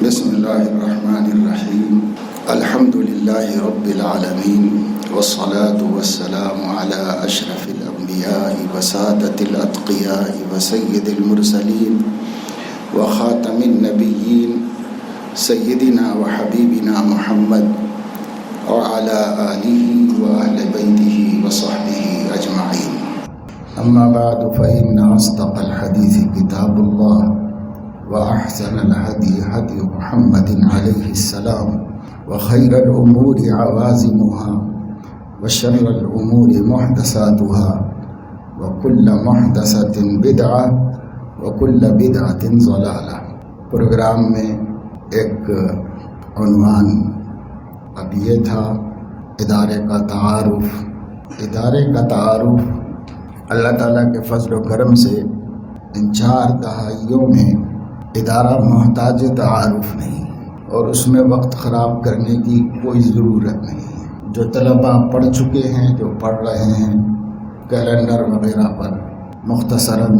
بسم اللہ الرحمن الرحیم الحمد للہ رب العالمین والصلاة والسلام علی اشرف الانبیاء وسادۃ الاتقیاء وسید المرسلین وخاتم النبیین سیدنا وحبیبنا محمد وعلی آلہ واہل بیتہ وصحبہ اجمعین اما بعد فإن اصدق الحدیث کتاب اللہ وأحسن الهدي هدي محمد عليه السلام وخير الأمور عوازمها وشر الأمور محدثاتها وكل محدثة بدعة وكل بدعة ضلالة۔ پروگرام میں ایک عنوان اب یہ تھا ادارے کا تعارف۔ ادارے کا تعارف اللہ تعالیٰ کے فضل و کرم سے ان 4 دہائیوں میں ادارہ محتاج تعارف نہیں اور اس میں وقت خراب کرنے کی کوئی ضرورت نہیں ہے۔ جو طلباء پڑھ چکے ہیں، جو پڑھ رہے ہیں، کیلنڈر وغیرہ پر مختصراً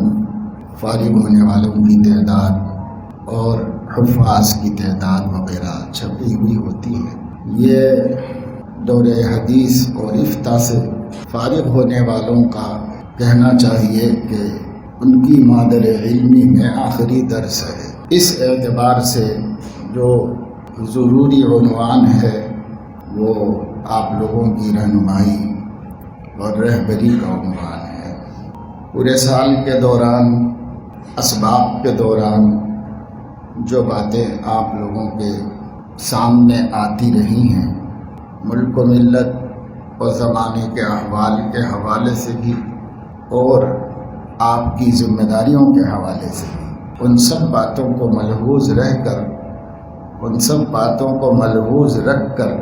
فارغ ہونے والوں کی تعداد اور حفاظ کی تعداد وغیرہ چھپی ہوئی ہوتی ہے۔ یہ دور حدیث اور افتاء سے فارغ ہونے والوں کا کہنا چاہیے کہ ان کی مادر علمی میں آخری درس ہے۔ اس اعتبار سے جو ضروری عنوان ہے وہ آپ لوگوں کی رہنمائی اور رہبری کا عنوان ہے۔ پورے سال کے دوران، اسباق کے دوران جو باتیں آپ لوگوں کے سامنے آتی رہی ہیں، ملک و ملت اور زمانے کے احوال کے حوالے سے بھی اور آپ کی ذمہ داریوں کے حوالے سے بھی، ان سب باتوں کو ملحوظ رہ کر، ان سب باتوں کو ملحوظ رکھ کر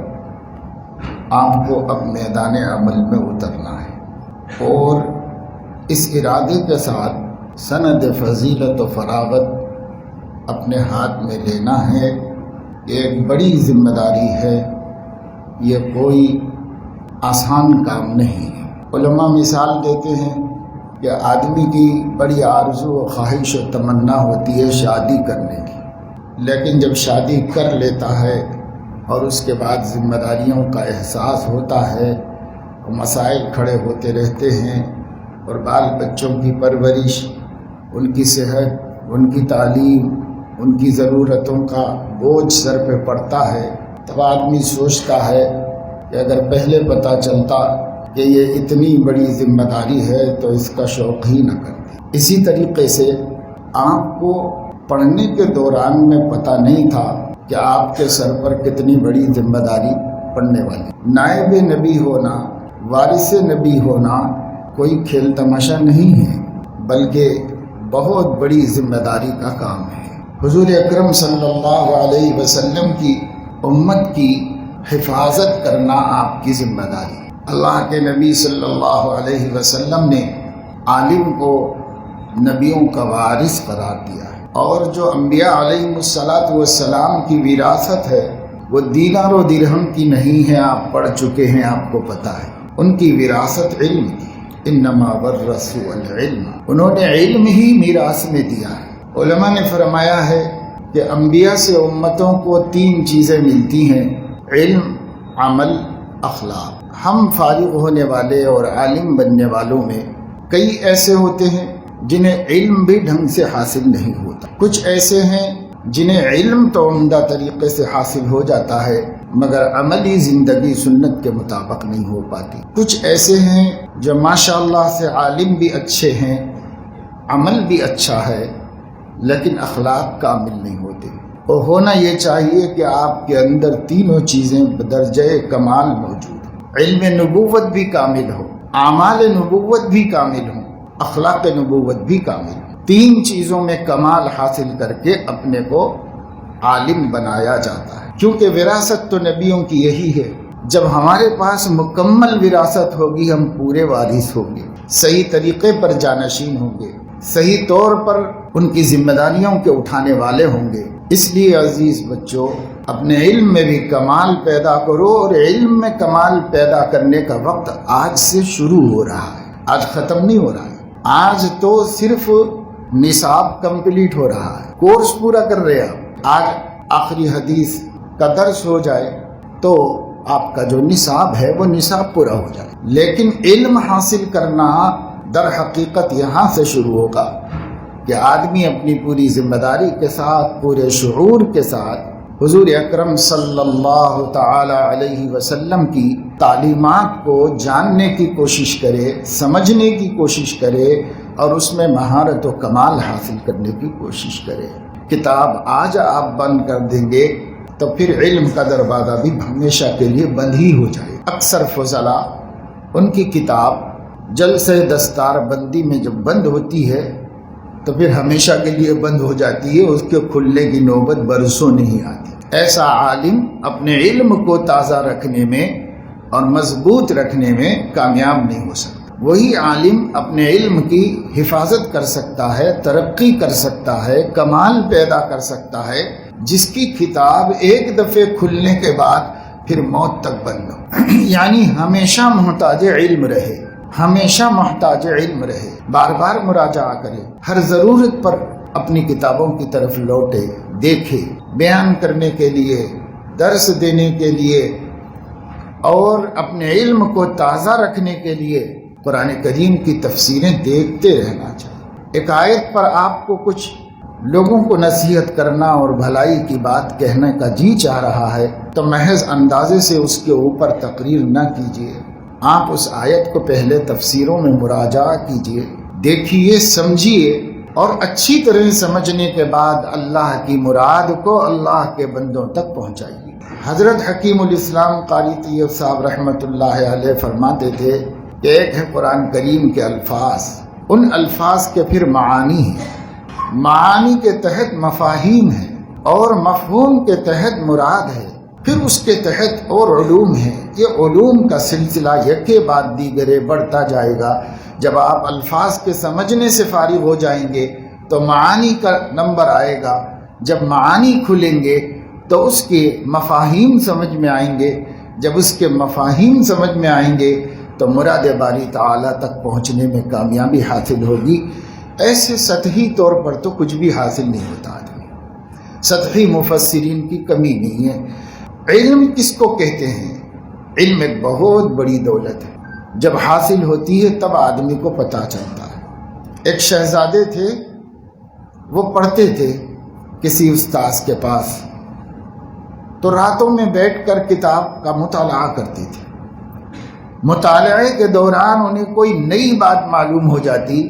آپ کو اب میدان عمل میں اترنا ہے اور اس ارادے کے ساتھ سند فضیلت و فراغت اپنے ہاتھ میں لینا ہے۔ ایک بڑی ذمہ داری ہے، یہ کوئی آسان کام نہیں ہے۔ علماء مثال دیتے ہیں کہ آدمی کی بڑی آرزو و خواہش و تمنا ہوتی ہے شادی کرنے کی، لیکن جب شادی کر لیتا ہے اور اس کے بعد ذمہ داریوں کا احساس ہوتا ہے اور مسائل کھڑے ہوتے رہتے ہیں اور بال بچوں کی پرورش، ان کی صحت، ان کی تعلیم، ان کی ضرورتوں کا بوجھ سر پہ پڑتا ہے، تب آدمی سوچتا ہے کہ اگر پہلے پتہ چلتا کہ یہ اتنی بڑی ذمہ داری ہے تو اس کا شوق ہی نہ کرتے۔ اسی طریقے سے آپ کو پڑھنے کے دوران میں پتہ نہیں تھا کہ آپ کے سر پر کتنی بڑی ذمہ داری پڑنے والی۔ نائب نبی ہونا، وارث نبی ہونا کوئی کھیل تماشا نہیں ہے، بلکہ بہت بڑی ذمہ داری کا کام ہے۔ حضور اکرم صلی اللہ علیہ وسلم کی امت کی حفاظت کرنا آپ کی ذمہ داری۔ اللہ کے نبی صلی اللہ علیہ وسلم نے عالم کو نبیوں کا وارث قرار دیا ہے، اور جو انبیاء علیہ السلام کی وراثت ہے وہ دینار و درہم کی نہیں ہے۔ آپ پڑھ چکے ہیں، آپ کو پتہ ہے ان کی وراثت علم تھی۔ انما ورثوا العلم، انہوں نے علم ہی میراث میں دیا ہے۔ علماء نے فرمایا ہے کہ انبیاء سے امتوں کو 3 چیزیں ملتی ہیں: علم، عمل، اخلاق۔ ہم فارغ ہونے والے اور عالم بننے والوں میں کئی ایسے ہوتے ہیں جنہیں علم بھی ڈھنگ سے حاصل نہیں ہوتا، کچھ ایسے ہیں جنہیں علم تو عمدہ طریقے سے حاصل ہو جاتا ہے مگر عملی زندگی سنت کے مطابق نہیں ہو پاتی، کچھ ایسے ہیں جو ماشاءاللہ سے عالم بھی اچھے ہیں، عمل بھی اچھا ہے، لیکن اخلاق کامل نہیں ہوتے۔ اور ہونا یہ چاہیے کہ آپ کے اندر تینوں چیزیں بدرجہ کمال موجود ہیں۔ علم نبوت بھی کامل ہو، اعمال نبوت بھی کامل ہوں، اخلاق نبوت بھی کامل ہوں۔ 3 چیزوں میں کمال حاصل کر کے اپنے کو عالم بنایا جاتا ہے، کیونکہ وراثت تو نبیوں کی یہی ہے۔ جب ہمارے پاس مکمل وراثت ہوگی ہم پورے وارث ہوں گے، صحیح طریقے پر جانشین ہوں گے، صحیح طور پر ان کی ذمہ داریوں کے اٹھانے والے ہوں گے۔ اس لیے عزیز بچوں، اپنے علم میں بھی کمال پیدا کرو، اور علم میں کمال پیدا کرنے کا وقت آج سے شروع ہو رہا ہے، آج ختم نہیں ہو رہا ہے۔ آج تو صرف نصاب کمپلیٹ ہو رہا ہے، کورس پورا کر رہے ہیں۔ آج آخری حدیث کا درس ہو جائے تو آپ کا جو نصاب ہے وہ نصاب پورا ہو جائے. لیکن علم حاصل کرنا در حقیقت یہاں سے شروع ہوگا کہ آدمی اپنی پوری ذمہ داری کے ساتھ، پورے شعور کے ساتھ حضور اکرم صلی اللہ تعالی علیہ وسلم کی تعلیمات کو جاننے کی کوشش کرے، سمجھنے کی کوشش کرے اور اس میں مہارت و کمال حاصل کرنے کی کوشش کرے. کتاب آج آپ بند کر دیں گے تو پھر علم کا دروازہ بھی ہمیشہ کے لیے بند ہی ہو جائے. اکثر فضلاء ان کی کتاب جلسہ دستار بندی میں جب بند ہوتی ہے تو پھر ہمیشہ کے لیے بند ہو جاتی ہے، اس کے کھلنے کی نوبت برسوں نہیں آتی. ایسا عالم اپنے علم کو تازہ رکھنے میں اور مضبوط رکھنے میں کامیاب نہیں ہو سکتا. وہی عالم اپنے علم کی حفاظت کر سکتا ہے، ترقی کر سکتا ہے، کمال پیدا کر سکتا ہے، جس کی کتاب ایک دفعے کھلنے کے بعد پھر موت تک بند ہو. یعنی ہمیشہ محتاج علم رہے، ہمیشہ محتاج علم رہے، بار بار مراجعہ کرے، ہر ضرورت پر اپنی کتابوں کی طرف لوٹے، دیکھے، بیان کرنے کے لیے، درس دینے کے لیے اور اپنے علم کو تازہ رکھنے کے لیے قرآن کریم کی تفسیریں دیکھتے رہنا چاہیے. ایک آیت پر آپ کو کچھ لوگوں کو نصیحت کرنا اور بھلائی کی بات کہنے کا جی چاہ رہا ہے تو محض اندازے سے اس کے اوپر تقریر نہ کیجیے. آپ اس آیت کو پہلے تفسیروں میں مراجعہ کیجیے، دیکھیے، سمجھیے اور اچھی طرح سمجھنے کے بعد اللہ کی مراد کو اللہ کے بندوں تک پہنچائیے. حضرت حکیم الاسلام قاری طیب صاحب رحمۃ اللہ علیہ فرماتے تھے کہ ایک ہے قرآن کریم کے الفاظ، ان الفاظ کے پھر معانی ہیں، معانی کے تحت مفاہیم ہیں اور مفہوم کے تحت مراد ہے، پھر اس کے تحت اور علوم ہیں. یہ علوم کا سلسلہ یکے بعد دیگرے بڑھتا جائے گا. جب آپ الفاظ کے سمجھنے سے فارغ ہو جائیں گے تو معانی کا نمبر آئے گا. جب معانی کھلیں گے تو اس کے مفاہیم سمجھ میں آئیں گے. جب اس کے مفاہیم سمجھ میں آئیں گے تو مراد باری تعالیٰ تک پہنچنے میں کامیابی حاصل ہوگی. ایسے سطحی طور پر تو کچھ بھی حاصل نہیں ہوتا آدمی. سطحی مفسرین کی کمی نہیں ہے. علم کس کو کہتے ہیں؟ علم ایک بہت بڑی دولت ہے. جب حاصل ہوتی ہے تب آدمی کو پتہ چلتا ہے. ایک شہزادے تھے، وہ پڑھتے تھے کسی استاذ کے پاس، تو راتوں میں بیٹھ کر کتاب کا مطالعہ کرتے تھے. مطالعے کے دوران انہیں کوئی نئی بات معلوم ہو جاتی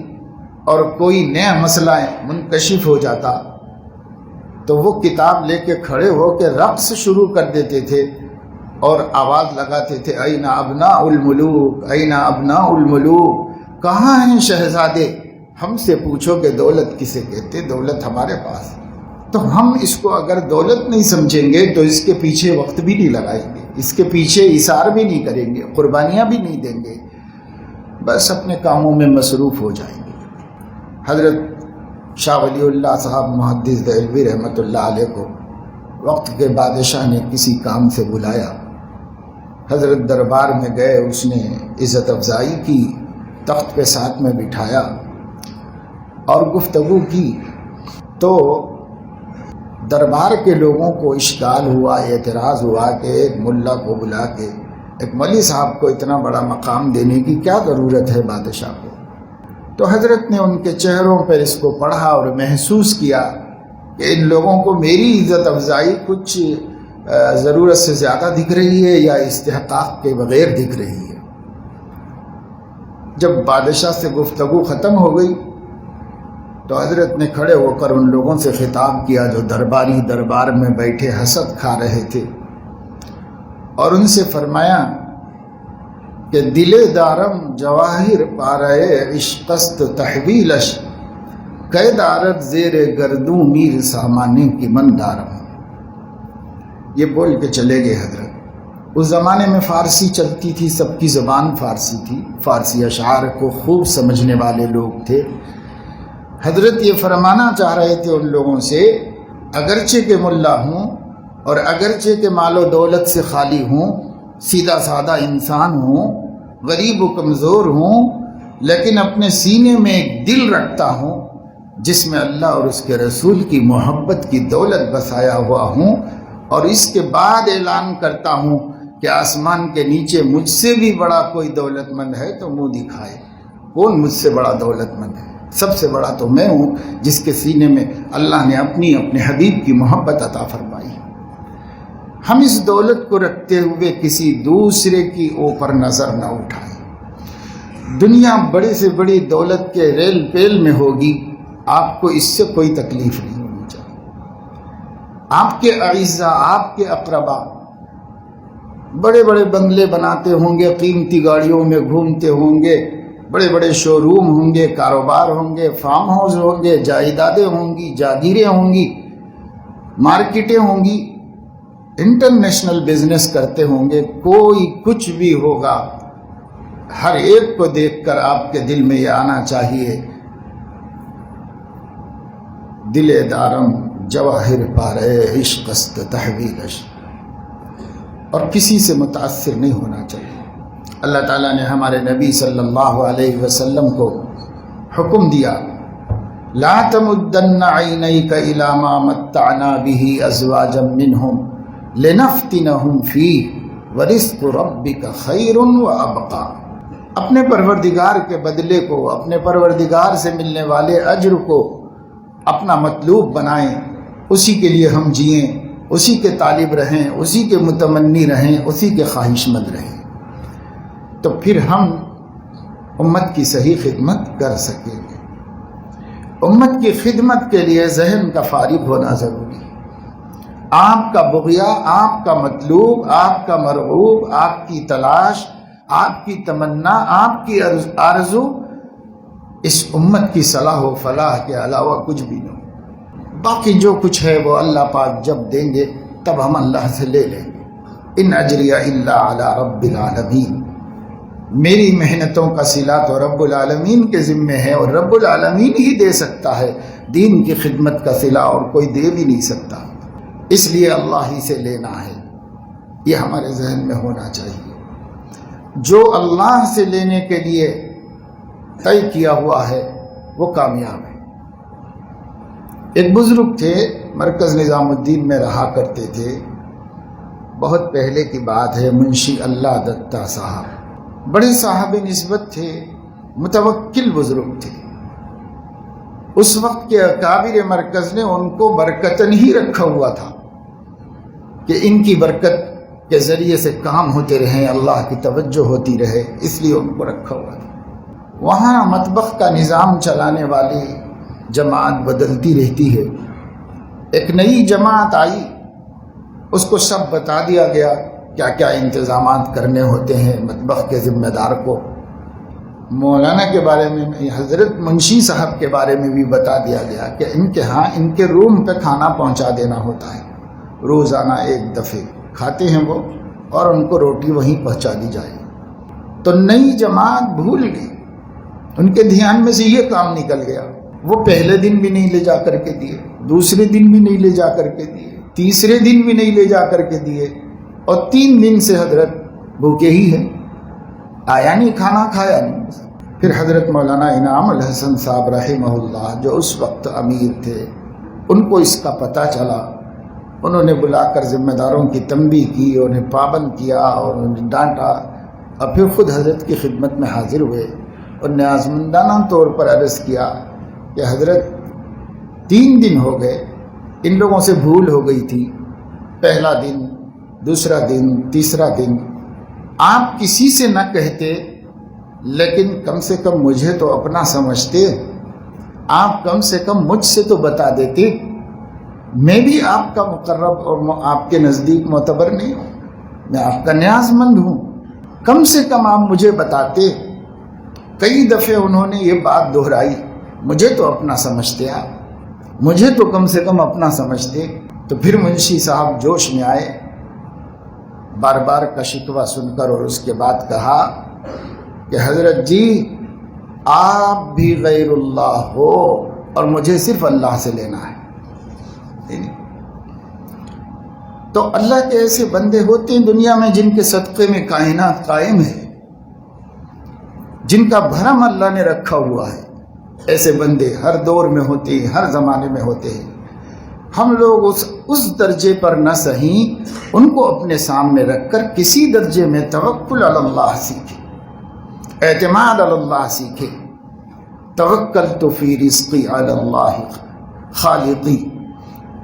اور کوئی نیا مسئلہ منکشف ہو جاتا تو وہ کتاب لے کے کھڑے ہو کے رقص شروع کر دیتے تھے اور آواز لگاتے تھے، این ابناء الملوک، این ابناء الملوک، کہاں ہیں شہزادے؟ ہم سے پوچھو کہ دولت کسے کہتے؟ دولت ہمارے پاس. تو ہم اس کو اگر دولت نہیں سمجھیں گے تو اس کے پیچھے وقت بھی نہیں لگائیں گے، اس کے پیچھے اثار بھی نہیں کریں گے، قربانیاں بھی نہیں دیں گے، بس اپنے کاموں میں مصروف ہو جائیں گے. حضرت شاہ ولی اللہ صاحب محدث دہلوی رحمۃ اللہ علیہ کو وقت کے بادشاہ نے کسی کام سے بلایا. حضرت دربار میں گئے، اس نے عزت افزائی کی، تخت پہ ساتھ میں بٹھایا اور گفتگو کی. تو دربار کے لوگوں کو اشکال ہوا، اعتراض ہوا کہ ایک ملا کو بلا کے ایک ملی صاحب کو اتنا بڑا مقام دینے کی کیا ضرورت ہے بادشاہ کو. تو حضرت نے ان کے چہروں پر اس کو پڑھا اور محسوس کیا کہ ان لوگوں کو میری عزت افزائی کچھ ضرورت سے زیادہ دکھ رہی ہے یا استحقاق کے بغیر دکھ رہی ہے. جب بادشاہ سے گفتگو ختم ہو گئی تو حضرت نے کھڑے ہو کر ان لوگوں سے خطاب کیا جو درباری دربار میں بیٹھے حسد کھا رہے تھے، اور ان سے فرمایا کہ دل دارم جواہر پارے عشقست تحویلش، قید عارت زیر گردوں میر سامانے کی من دارم. یہ بول کے چلے گئے حضرت. اس زمانے میں فارسی چلتی تھی، سب کی زبان فارسی تھی، فارسی اشعار کو خوب سمجھنے والے لوگ تھے. حضرت یہ فرمانا چاہ رہے تھے ان لوگوں سے، اگرچہ کہ ملا ہوں اور اگرچہ کہ مال و دولت سے خالی ہوں، سیدھا سادہ انسان ہوں، غریب و کمزور ہوں، لیکن اپنے سینے میں ایک دل رکھتا ہوں جس میں اللہ اور اس کے رسول کی محبت کی دولت بسایا ہوا ہوں، اور اس کے بعد اعلان کرتا ہوں کہ آسمان کے نیچے مجھ سے بھی بڑا کوئی دولت مند ہے تو منہ دکھائے۔ کون مجھ سے بڑا دولت مند ہے؟ سب سے بڑا تو میں ہوں، جس کے سینے میں اللہ نے اپنے حبیب کی محبت عطا فرمائی۔ ہم اس دولت کو رکھتے ہوئے کسی دوسرے کی اوپر نظر نہ اٹھائیں۔ دنیا بڑے سے بڑی دولت کے ریل پیل میں ہوگی، آپ کو اس سے کوئی تکلیف نہیں ہونی چاہیے۔ آپ کے اعزاء، آپ کے اقربا بڑے بڑے بنگلے بناتے ہوں گے، قیمتی گاڑیوں میں گھومتے ہوں گے، بڑے بڑے شو روم ہوں گے، کاروبار ہوں گے، فارم ہاؤس ہوں گے، جائیدادیں ہوں گی، جاگیریں ہوں گی، مارکیٹیں ہوں گی، انٹرنیشنل بزنس کرتے ہوں گے، کوئی کچھ بھی ہوگا، ہر ایک کو دیکھ کر آپ کے دل میں یہ آنا چاہیے، دل دارم جواہر پارے عشق است تحویلش، اور کسی سے متاثر نہیں ہونا چاہیے۔ اللہ تعالیٰ نے ہمارے نبی صلی اللہ علیہ وسلم کو حکم دیا، لا تمدن عینیک الی ما متعنا به ازواجا منہم لنفتنہم فیہ ورزق ربک خیر وابقی۔ اپنے پروردگار کے بدلے کو، اپنے پروردگار سے ملنے والے اجر کو اپنا مطلوب بنائیں، اسی کے لیے ہم جئیں، اسی کے طالب رہیں، اسی کے متمنی رہیں، اسی کے خواہش مند رہیں، تو پھر ہم امت کی صحیح خدمت کر سکیں گے۔ امت کی خدمت کے لیے ذہن کا فارغ ہونا ضروری ہے۔ آپ کا بغیہ، آپ کا مطلوب، آپ کا مرغوب، آپ کی تلاش، آپ کی تمنا، آپ کی آرزو اس امت کی صلاح و فلاح کے علاوہ کچھ بھی نہیں۔ باقی جو کچھ ہے وہ اللہ پاک جب دیں گے تب ہم اللہ سے لے لیں گے۔ ان اجری الا علی رب العالمین، میری محنتوں کا صلہ تو رب العالمین کے ذمے ہے، اور رب العالمین ہی دے سکتا ہے۔ دین کی خدمت کا صلہ اور کوئی دے بھی نہیں سکتا، اس لیے اللہ ہی سے لینا ہے، یہ ہمارے ذہن میں ہونا چاہیے۔ جو اللہ سے لینے کے لیے طے کیا ہوا ہے وہ کامیاب ہے۔ ایک بزرگ تھے، مرکز نظام الدین میں رہا کرتے تھے، بہت پہلے کی بات ہے، منشی اللہ دتہ صاحب، بڑے صاحب نسبت تھے، متوکل بزرگ تھے۔ اس وقت کے اکابر مرکز نے ان کو برکتاً ہی رکھا ہوا تھا کہ ان کی برکت کے ذریعے سے کام ہوتے رہیں، اللہ کی توجہ ہوتی رہے، اس لیے ان کو رکھا ہوا تھا۔ وہاں مطبخ کا نظام چلانے والی جماعت بدلتی رہتی ہے، ایک نئی جماعت آئی، اس کو سب بتا دیا گیا کیا کیا انتظامات کرنے ہوتے ہیں مطبخ کے ذمہ دار کو۔ مولانا کے بارے میں، حضرت منشی صاحب کے بارے میں بھی بتا دیا گیا کہ ان کے ہاں ان کے روم پہ کھانا پہنچا دینا ہوتا ہے، روزانہ ایک دفعے کھاتے ہیں وہ، اور ان کو روٹی وہیں پہنچا دی جائے۔ تو نئی جماعت بھول گئی، ان کے دھیان میں سے یہ کام نکل گیا، وہ پہلے دن بھی نہیں لے جا کر کے دیے، دوسرے دن بھی نہیں لے جا کر کے دیے، تیسرے دن بھی نہیں لے جا کر کے دیے، اور 3 دن سے حضرت بھوکے ہی ہیں، آیا نہیں، کھانا کھایا نہیں۔ پھر حضرت مولانا انعام الحسن صاحب رحمہ اللہ جو اس وقت امیر تھے، ان کو اس کا پتہ چلا، انہوں نے بلا کر ذمہ داروں کی تنبیہ کی، انہیں پابند کیا اور انہیں ڈانٹا، اور پھر خود حضرت کی خدمت میں حاضر ہوئے اور نیازمندانہ طور پر عرض کیا کہ حضرت 3 دن ہو گئے، ان لوگوں سے بھول ہو گئی تھی، پہلا دن، دوسرا دن، تیسرا دن، آپ کسی سے نہ کہتے لیکن کم سے کم مجھے تو اپنا سمجھتے، آپ کم سے کم مجھ سے تو بتا دیتے، میں بھی آپ کا مقرب اور آپ کے نزدیک معتبر نہیں ہوں، میں آپ کا نیاز مند ہوں، کم سے کم آپ مجھے بتاتے۔ کئی دفعے انہوں نے یہ بات دہرائی، مجھے تو اپنا سمجھتے آپ، مجھے تو کم سے کم اپنا سمجھتے۔ تو پھر منشی صاحب جوش میں آئے، بار بار کا شکوہ سن کر، اور اس کے بعد کہا کہ حضرت جی آپ بھی غیر اللہ ہو اور مجھے صرف اللہ سے لینا ہے۔ تو اللہ کے ایسے بندے ہوتے ہیں دنیا میں جن کے صدقے میں کائنات قائم ہے، جن کا بھرم اللہ نے رکھا ہوا ہے، ایسے بندے ہر دور میں ہوتے ہیں، ہر زمانے میں ہوتے ہیں۔ ہم لوگ اس درجے پر نہ سہیں، ان کو اپنے سامنے رکھ کر کسی درجے میں توکل علی اللہ سیکھیں، اعتماد علی اللہ سیکھیں۔ توکلت فی رزقی علی اللہ خالقی،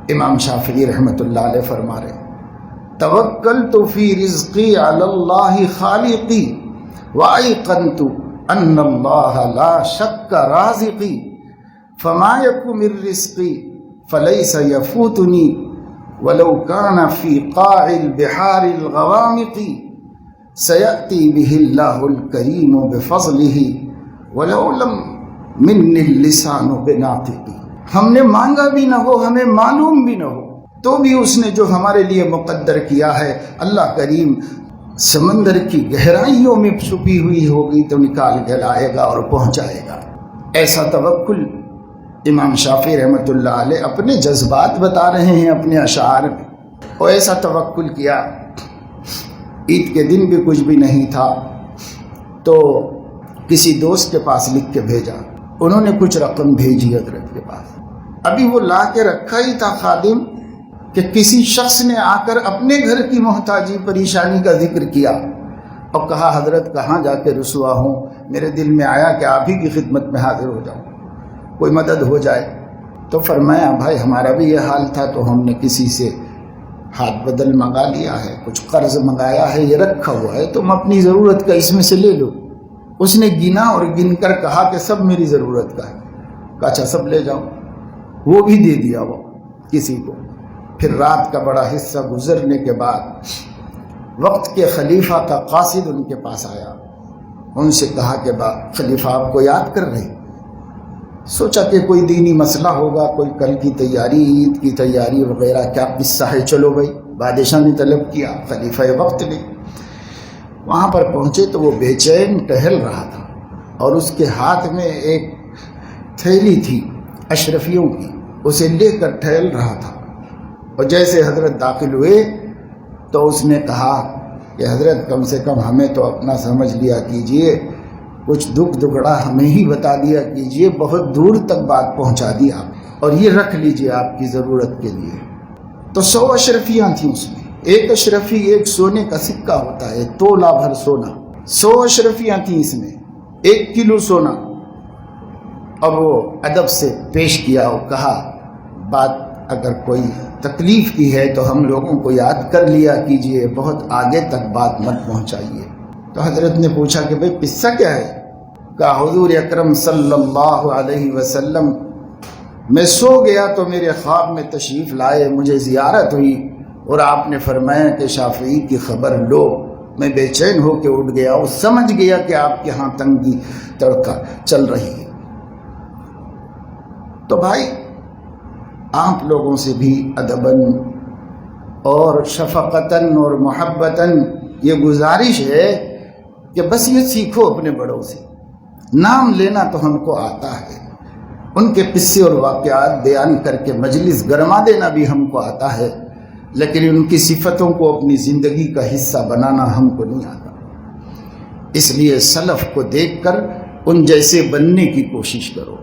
امام شافعی رحمۃ اللہ علیہ فرما رہے ہیں توکلت فی رزقی علی اللہ خالقی وایقنت ان اللہ لا شک رازقی فما یک من رزقی فلیس یفوتنی ولو کان فی قاع البحار الغوامق سیأتی بہ اللہ الکریم بفضلہ ولو لم من اللسان بناطقی۔ ہم نے مانگا بھی نہ ہو، ہمیں معلوم بھی نہ ہو، تو بھی اس نے جو ہمارے لیے مقدر کیا ہے اللہ کریم سمندر کی گہرائیوں میں چھپی ہوئی ہوگی تو نکال کے لائے گا اور پہنچائے گا۔ ایسا توکل امام شافعی رحمۃ اللہ علیہ اپنے جذبات بتا رہے ہیں اپنے اشعار میں۔ اور ایسا توکل کیا، عید کے دن بھی کچھ بھی نہیں تھا تو کسی دوست کے پاس لکھ کے بھیجا، انہوں نے کچھ رقم بھیجی حضرت کے پاس۔ ابھی وہ لا کے رکھا ہی تھا خادم کہ کسی شخص نے آ کر اپنے گھر کی محتاجی پریشانی کا ذکر کیا اور کہا حضرت کہاں جا کے رسوا ہوں، میرے دل میں آیا کہ آپ ہی کی خدمت میں حاضر ہو جاؤں، کوئی مدد ہو جائے۔ تو فرمایا بھائی ہمارا بھی یہ حال تھا تو ہم نے کسی سے ہاتھ بدل منگا لیا ہے، کچھ قرض منگایا ہے، یہ رکھا ہوا ہے، تم اپنی ضرورت کا اس میں سے لے لو۔ اس نے گنا اور گن کر کہا کہ سب میری ضرورت کا ہے، کہا اچھا سب لے جاؤ، وہ بھی دے دیا وہ کسی کو۔ پھر رات کا بڑا حصہ گزرنے کے بعد وقت کے خلیفہ کا قاصد ان کے پاس آیا، ان سے کہا کہ خلیفہ آپ کو یاد کر رہے، سوچا کہ کوئی دینی مسئلہ ہوگا، کوئی کل کی تیاری، عید کی تیاری وغیرہ، کیا قصہ ہے، چلو بھائی۔ بادشاہ نے طلب کیا، خلیفہ وقت نے وہاں پر پہنچے تو وہ بے چین ٹہل رہا تھا اور اس کے ہاتھ میں ایک تھیلی تھی اشرفیوں کی، اسے لے کر ٹہل رہا تھا۔ اور جیسے حضرت داخل ہوئے تو اس نے کہا کہ حضرت کم سے کم ہمیں تو اپنا سمجھ لیا کیجئے، کچھ دکھ دکھڑا ہمیں ہی بتا دیا کیجئے، بہت دور تک بات پہنچا دی آپ، اور یہ رکھ لیجئے آپ کی ضرورت کے لیے۔ تو 100 اشرفیاں تھیں اس میں، ایک اشرفی ایک سونے کا سکہ ہوتا ہے، تولہ بھر سونا، 100 اشرفیاں تھیں اس میں، 1 کلو سونا۔ اور وہ ادب سے پیش کیا اور کہا بات اگر کوئی تکلیف کی ہے تو ہم لوگوں کو یاد کر لیا کیجئے، بہت آگے تک بات مت پہنچائیے۔ تو حضرت نے پوچھا کہ بھئی قصہ کیا ہے؟ کہا حضور اکرم صلی اللہ علیہ وسلم میں سو گیا تو میرے خواب میں تشریف لائے، مجھے زیارت ہوئی اور آپ نے فرمایا کہ شافعی کی خبر لو۔ میں بے چین ہو کے اٹھ گیا اور سمجھ گیا کہ آپ کے ہاں تنگی تڑکا چل رہی ہے۔ تو بھائی آپ لوگوں سے بھی ادباً اور شفقتاً اور محبتاً یہ گزارش ہے کہ بس یہ سیکھو اپنے بڑوں سے، نام لینا تو ہم کو آتا ہے، ان کے قصے اور واقعات بیان کر کے مجلس گرما دینا بھی ہم کو آتا ہے، لیکن ان کی صفتوں کو اپنی زندگی کا حصہ بنانا ہم کو نہیں آتا۔ اس لیے سلف کو دیکھ کر ان جیسے بننے کی کوشش کرو،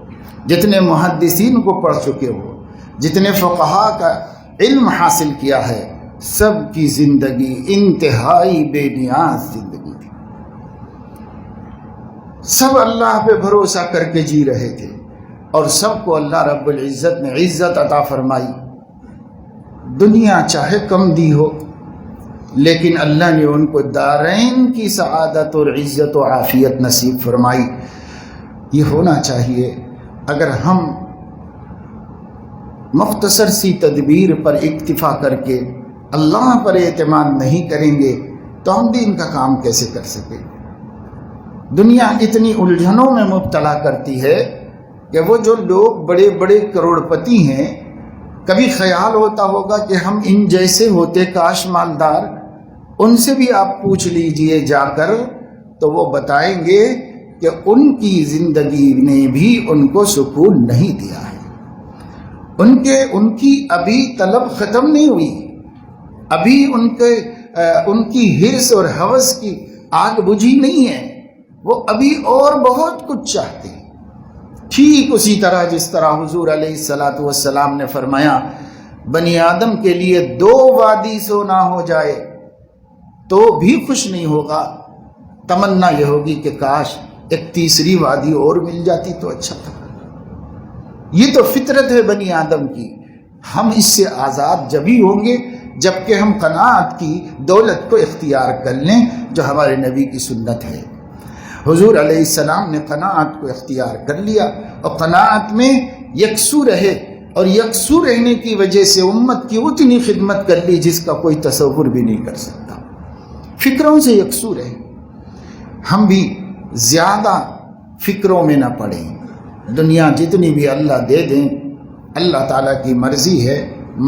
جتنے محدثین کو پڑھ چکے ہو، جتنے فقہا کا علم حاصل کیا ہے، سب کی زندگی انتہائی بے نیاز زندگی تھی، سب اللہ پہ بھروسہ کر کے جی رہے تھے اور سب کو اللہ رب العزت نے عزت عطا فرمائی۔ دنیا چاہے کم دی ہو لیکن اللہ نے ان کو دارین کی سعادت اور عزت و عافیت نصیب فرمائی۔ یہ ہونا چاہیے۔ اگر ہم مختصر سی تدبیر پر اکتفا کر کے اللہ پر اعتماد نہیں کریں گے تو ہم دین کا کام کیسے کر سکیں؟ دنیا اتنی الجھنوں میں مبتلا کرتی ہے کہ وہ جو لوگ بڑے بڑے کروڑ پتی ہیں، کبھی خیال ہوتا ہوگا کہ ہم ان جیسے ہوتے کاش مالدار، ان سے بھی آپ پوچھ لیجئے جا کر تو وہ بتائیں گے کہ ان کی زندگی نے بھی ان کو سکون نہیں دیا ہے، ان کی ابھی طلب ختم نہیں ہوئی، ابھی ان کی حرص اور ہوس کی آگ بجھی نہیں ہے، وہ ابھی اور بہت کچھ چاہتے ہیں۔ ٹھیک اسی طرح جس طرح حضور علیہ الصلوۃ والسلام نے فرمایا بنی آدم کے لیے 2 وادی سونا ہو جائے تو بھی خوش نہیں ہوگا، تمنا یہ ہوگی کہ کاش ایک تیسری وادی اور مل جاتی تو اچھا تھا۔ یہ تو فطرت ہے بنی آدم کی۔ ہم اس سے آزاد جبھی ہوں گے جب کہ ہم قناعت کی دولت کو اختیار کر لیں جو ہمارے نبی کی سنت ہے۔ حضور علیہ السلام نے قناعت کو اختیار کر لیا اور قناعت میں یکسو رہے، اور یکسو رہنے کی وجہ سے امت کی اتنی خدمت کر لی جس کا کوئی تصور بھی نہیں کر سکتا۔ فکروں سے یکسو رہے، ہم بھی زیادہ فکروں میں نہ پڑیں۔ دنیا جتنی بھی اللہ دے دیں، اللہ تعالیٰ کی مرضی ہے،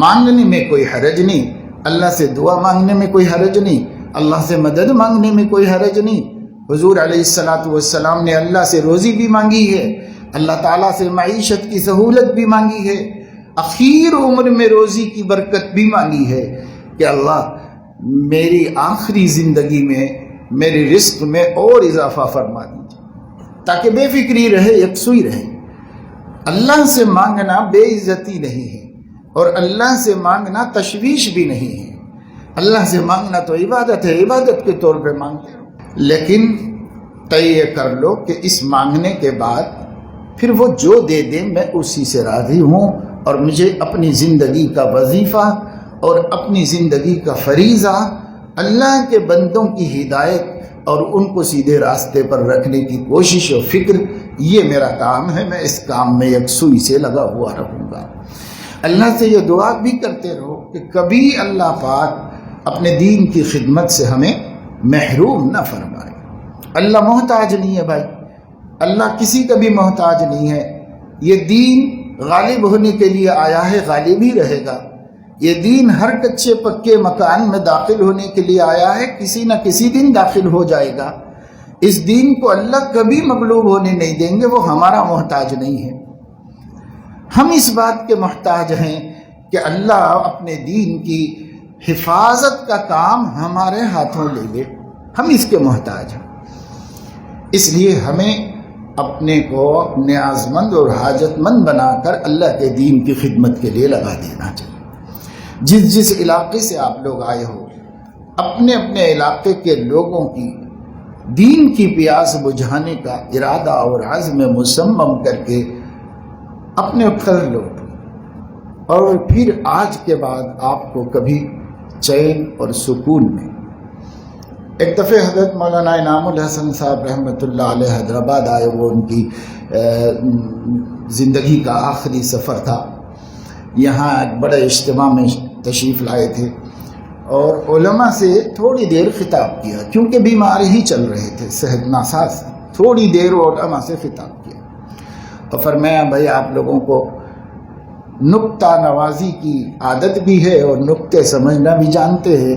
مانگنے میں کوئی حرج نہیں، اللہ سے دعا مانگنے میں کوئی حرج نہیں، اللہ سے مدد مانگنے میں کوئی حرج نہیں۔ حضور علیہ الصلوۃ والسلام نے اللہ سے روزی بھی مانگی ہے، اللہ تعالیٰ سے معیشت کی سہولت بھی مانگی ہے، اخیر عمر میں روزی کی برکت بھی مانگی ہے کہ اللہ میری آخری زندگی میں میری رزق میں اور اضافہ فرما دیجیے تاکہ بے فکری رہے، یکسوئی رہے۔ اللہ سے مانگنا بے عزتی نہیں ہے، اور اللہ سے مانگنا تشویش بھی نہیں ہے۔ اللہ سے مانگنا تو عبادت ہے، عبادت کے طور پہ مانگتے ہو، لیکن طے کر لو کہ اس مانگنے کے بعد پھر وہ جو دے دیں میں اسی سے راضی ہوں، اور مجھے اپنی زندگی کا وظیفہ اور اپنی زندگی کا فریضہ اللہ کے بندوں کی ہدایت اور ان کو سیدھے راستے پر رکھنے کی کوشش و فکر، یہ میرا کام ہے، میں اس کام میں یکسوئی سے لگا ہوا رہوں گا۔ اللہ سے یہ دعا بھی کرتے رہو کہ کبھی اللہ پاک اپنے دین کی خدمت سے ہمیں محروم نہ فرمائے۔ اللہ محتاج نہیں ہے بھائی، اللہ کسی کا بھی محتاج نہیں ہے۔ یہ دین غالب ہونے کے لیے آیا ہے، غالب ہی رہے گا۔ یہ دین ہر کچے پکے مکان میں داخل ہونے کے لیے آیا ہے، کسی نہ کسی دن داخل ہو جائے گا۔ اس دین کو اللہ کبھی مغلوب ہونے نہیں دیں گے، وہ ہمارا محتاج نہیں ہے۔ ہم اس بات کے محتاج ہیں کہ اللہ اپنے دین کی حفاظت کا کام ہمارے ہاتھوں لے لے، ہم اس کے محتاج ہیں۔ اس لیے ہمیں اپنے کو نیاز مند اور حاجت مند بنا کر اللہ کے دین کی خدمت کے لیے لگا دینا چاہیے۔ جس علاقے سے آپ لوگ آئے ہو، اپنے اپنے علاقے کے لوگوں کی دین کی پیاس بجھانے کا ارادہ اور عزم مصمم کر کے اپنے کر لو، اور پھر آج کے بعد آپ کو کبھی چین اور سکون میں۔ ایک دفعہ حضرت مولانا انعام الحسن صاحب رحمۃ اللہ علیہ حیدرآباد آئے، وہ ان کی زندگی کا آخری سفر تھا۔ یہاں ایک بڑے اجتماع میں تشریف لائے تھے اور علماء سے تھوڑی دیر خطاب کیا، کیونکہ بیمار ہی چل رہے تھے، صحت ناساز، تھوڑی دیر علماء سے خطاب کیا تو فرمایا بھائی آپ لوگوں کو نکتہ نوازی کی عادت بھی ہے اور نکتے سمجھنا بھی جانتے ہیں،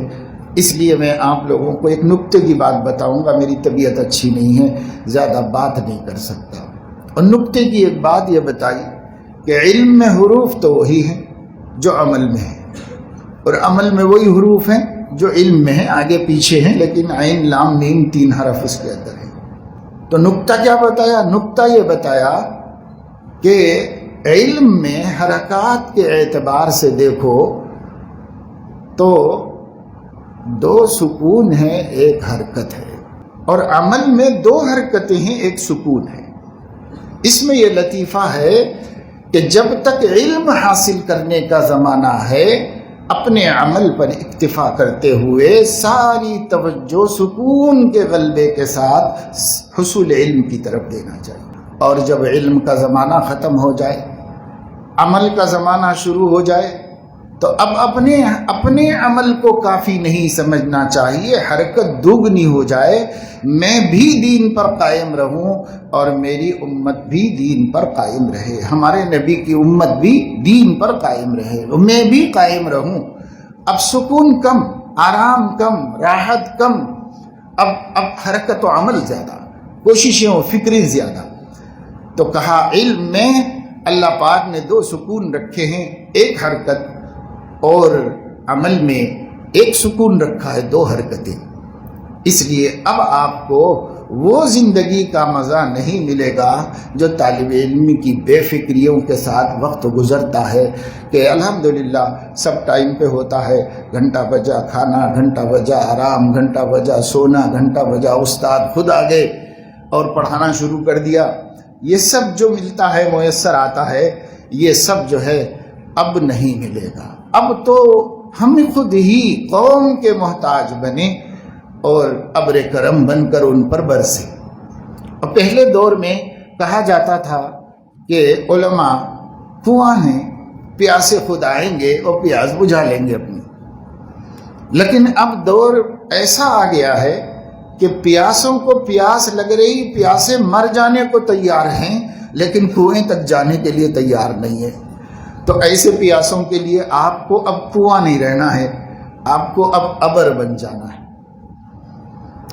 اس لیے میں آپ لوگوں کو ایک نکتے کی بات بتاؤں گا، میری طبیعت اچھی نہیں ہے، زیادہ بات نہیں کر سکتا۔ اور نکتے کی ایک بات یہ بتائی کہ علم میں حروف تو وہی ہیں جو عمل میں ہیں، اور عمل میں وہی حروف ہیں جو علم میں ہیں، آگے پیچھے ہیں، لیکن عین لام میم 3 حرف اس کے اندر ہیں۔ تو نکتہ کیا بتایا؟ نکتہ یہ بتایا کہ علم میں حرکات کے اعتبار سے دیکھو تو 2 سکون ہیں، 1 حرکت ہے، اور عمل میں 2 حرکتیں ہیں، 1 سکون ہے۔ اس میں یہ لطیفہ ہے کہ جب تک علم حاصل کرنے کا زمانہ ہے، اپنے عمل پر اکتفا کرتے ہوئے ساری توجہ سکون کے غلبے کے ساتھ حصول علم کی طرف دینا چاہیے، اور جب علم کا زمانہ ختم ہو جائے، عمل کا زمانہ شروع ہو جائے، تو اب اپنے عمل کو کافی نہیں سمجھنا چاہیے، حرکت دوگنی ہو جائے، میں بھی دین پر قائم رہوں اور میری امت بھی دین پر قائم رہے، ہمارے نبی کی امت بھی دین پر قائم رہے، میں بھی قائم رہوں۔ اب سکون کم، آرام کم، راحت کم، اب حرکت و عمل زیادہ، کوششیں و فکریں زیادہ۔ تو کہا علم میں اللہ پاک نے 2 سکون رکھے ہیں، 1 حرکت، اور عمل میں 1 سکون رکھا ہے، 2 حرکتیں۔ اس لیے اب آپ کو وہ زندگی کا مزہ نہیں ملے گا جو طالب علم کی بے فکریوں کے ساتھ وقت گزرتا ہے کہ الحمدللہ سب ٹائم پہ ہوتا ہے، گھنٹہ بجا کھانا، گھنٹہ بجا آرام، گھنٹہ بجا سونا، گھنٹہ بجا استاد خود آ گئے اور پڑھانا شروع کر دیا۔ یہ سب جو ملتا ہے، میسر آتا ہے، یہ سب جو ہے اب نہیں ملے گا۔ اب تو ہم خود ہی قوم کے محتاج بنے اور ابر کرم بن کر ان پر برسے۔ اور پہلے دور میں کہا جاتا تھا کہ علماء کنواں ہیں، پیاسے خود آئیں گے اور پیاس بجھا لیں گے اپنی۔ لیکن اب دور ایسا آ گیا ہے کہ پیاسوں کو پیاس لگ رہی، پیاسے مر جانے کو تیار ہیں لیکن کنویں تک جانے کے لیے تیار نہیں ہے۔ تو ایسے پیاسوں کے لیے آپ کو اب کنواں نہیں رہنا ہے، آپ کو اب ابر بن جانا ہے۔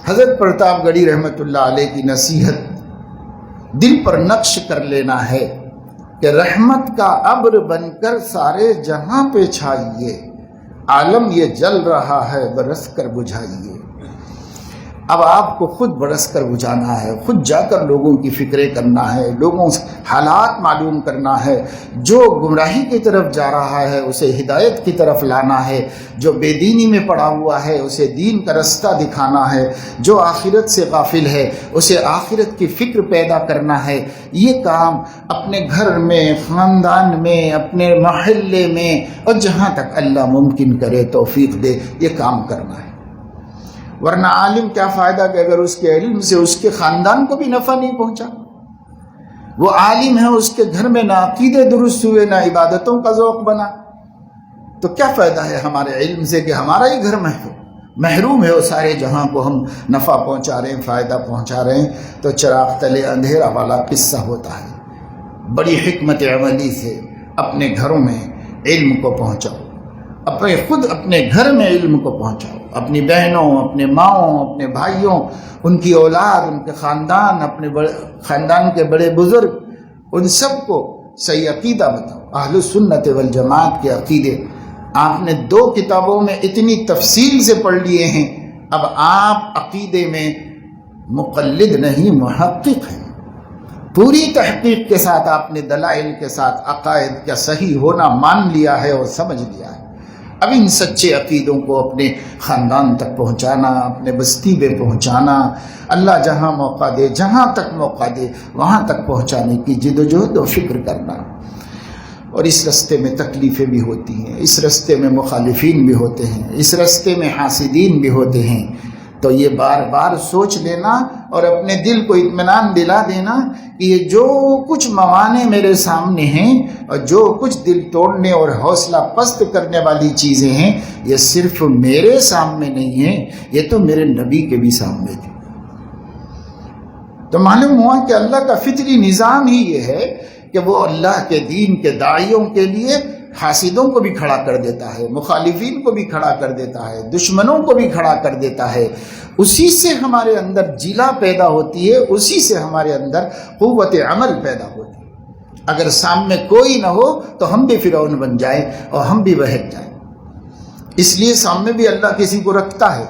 حضرت پرتاپ گڑھی رحمۃ اللہ علیہ کی نصیحت دل پر نقش کر لینا ہے کہ رحمت کا ابر بن کر سارے جہاں پہ چھائیے، عالم یہ جل رہا ہے برس کر بجھائیے۔ اب آپ کو خود برس کر بجھانا ہے، خود جا کر لوگوں کی فکریں کرنا ہے، لوگوں سے حالات معلوم کرنا ہے۔ جو گمراہی کی طرف جا رہا ہے اسے ہدایت کی طرف لانا ہے، جو بے دینی میں پڑا ہوا ہے اسے دین کا رستہ دکھانا ہے، جو آخرت سے غافل ہے اسے آخرت کی فکر پیدا کرنا ہے۔ یہ کام اپنے گھر میں، خاندان میں، اپنے محلے میں اور جہاں تک اللہ ممکن کرے توفیق دے، یہ کام کرنا ہے۔ ورنہ عالم کیا فائدہ کہ اگر اس کے علم سے اس کے خاندان کو بھی نفع نہیں پہنچا۔ وہ عالم ہے، اس کے گھر میں نہ عقیدے درست ہوئے، نہ عبادتوں کا ذوق بنا، تو کیا فائدہ ہے ہمارے علم سے کہ ہمارا ہی گھر محروم ہے، وہ سارے جہاں کو ہم نفع پہنچا رہے ہیں، فائدہ پہنچا رہے ہیں۔ تو چراغ تلے اندھیرا والا قصہ ہوتا ہے۔ بڑی حکمت عملی سے اپنے گھروں میں علم کو پہنچاؤ، اپنے گھر میں علم کو پہنچاؤ، اپنی بہنوں، اپنے ماؤں، اپنے بھائیوں، ان کی اولاد، ان کے خاندان، اپنے خاندان کے بڑے بزرگ، ان سب کو صحیح عقیدہ بتاؤ۔ اہل السنت والجماعت کے عقیدے آپ نے 2 کتابوں میں اتنی تفصیل سے پڑھ لیے ہیں، اب آپ عقیدے میں مقلد نہیں محقق ہیں۔ پوری تحقیق کے ساتھ آپ نے دلائل کے ساتھ عقائد کا صحیح ہونا مان لیا ہے اور سمجھ لیا ہے۔ اب ان سچے عقیدوں کو اپنے خاندان تک پہنچانا، اپنے بستی میں پہنچانا، اللہ جہاں موقع دے، جہاں تک موقع دے وہاں تک پہنچانے کی جدوجہد و فکر کرنا۔ اور اس رستے میں تکلیفیں بھی ہوتی ہیں، اس رستے میں مخالفین بھی ہوتے ہیں، اس رستے میں حاسدین بھی ہوتے ہیں۔ تو یہ بار بار سوچ لینا اور اپنے دل کو اطمینان دلا دینا کہ یہ جو کچھ موانع میرے سامنے ہیں اور جو کچھ دل توڑنے اور حوصلہ پست کرنے والی چیزیں ہیں، یہ صرف میرے سامنے نہیں ہیں، یہ تو میرے نبی کے بھی سامنے تھے۔ تو معلوم ہوا کہ اللہ کا فطری نظام ہی یہ ہے کہ وہ اللہ کے دین کے داعیوں کے لیے حاسدوں کو بھی کھڑا کر دیتا ہے، مخالفین کو بھی کھڑا کر دیتا ہے، دشمنوں کو بھی کھڑا کر دیتا ہے۔ اسی سے ہمارے اندر جلا پیدا ہوتی ہے، اسی سے ہمارے اندر قوت عمل پیدا ہوتی ہے۔ اگر سامنے کوئی نہ ہو تو ہم بھی فرعون بن جائیں اور ہم بھی بہک جائیں۔ اس لیے سامنے بھی اللہ کسی کو رکھتا ہے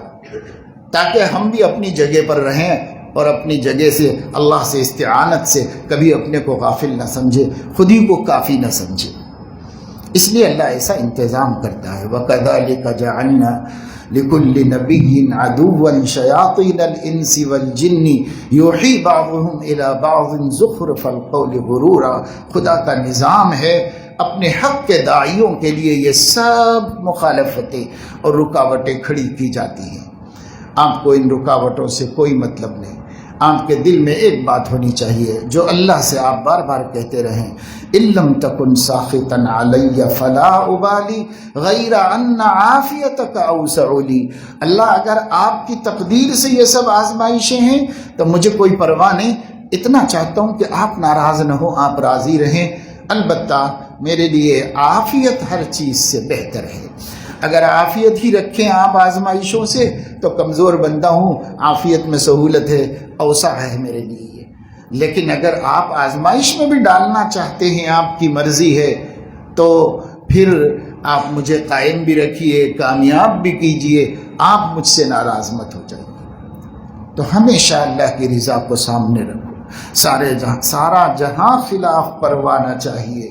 تاکہ ہم بھی اپنی جگہ پر رہیں اور اپنی جگہ سے اللہ سے استعانت سے کبھی اپنے کو غافل نہ سمجھے، خود ہی کو کافی نہ سمجھے۔ اس لیے اللہ ایسا انتظام کرتا ہے۔ وَكَذَلِكَ جَعَلْنَا لِكُلِّ نَبِيٍّ عَدُوًّا شَيَاطِينَ الْإِنسِ وَالْجِنِّ يُوحِي بَعْضُهُمْ إِلَى بَعْضٍ زُخْرُفَ الْقَوْلِ غُرُورًا۔ خدا کا نظام ہے، اپنے حق کے داعیوں کے لیے یہ سب مخالفتیں اور رکاوٹیں کھڑی کی جاتی ہیں۔ آپ کو ان رکاوٹوں سے کوئی مطلب نہیں۔ آپ کے دل میں ایک بات ہونی چاہیے جو اللہ سے آپ بار بار کہتے رہیں، إِن لَمْ تَكُنْ سَاخِطًا عَلَيَّ فَلَا أُبَالِي غَيْرَ أَنَّ عَافِيَتَكَ أَوْسَعُ لِي۔ اللہ اگر آپ کی تقدیر سے یہ سب آزمائشیں ہیں تو مجھے کوئی پرواہ نہیں، اتنا چاہتا ہوں کہ آپ ناراض نہ ہوں، آپ راضی رہیں۔ البتہ میرے لیے عافیت ہر چیز سے بہتر ہے۔ اگر عافیت ہی رکھیں آپ آزمائشوں سے تو کمزور بندہ ہوں، عافیت میں سہولت ہے، اوسع ہے میرے لیے۔ لیکن اگر آپ آزمائش میں بھی ڈالنا چاہتے ہیں، آپ کی مرضی ہے، تو پھر آپ مجھے قائم بھی رکھیے، کامیاب بھی کیجئے، آپ مجھ سے ناراض مت ہو جائیے۔ تو ہمیشہ اللہ کی رضا کو سامنے رکھو. سارا جہاں خلاف پروانا چاہیے،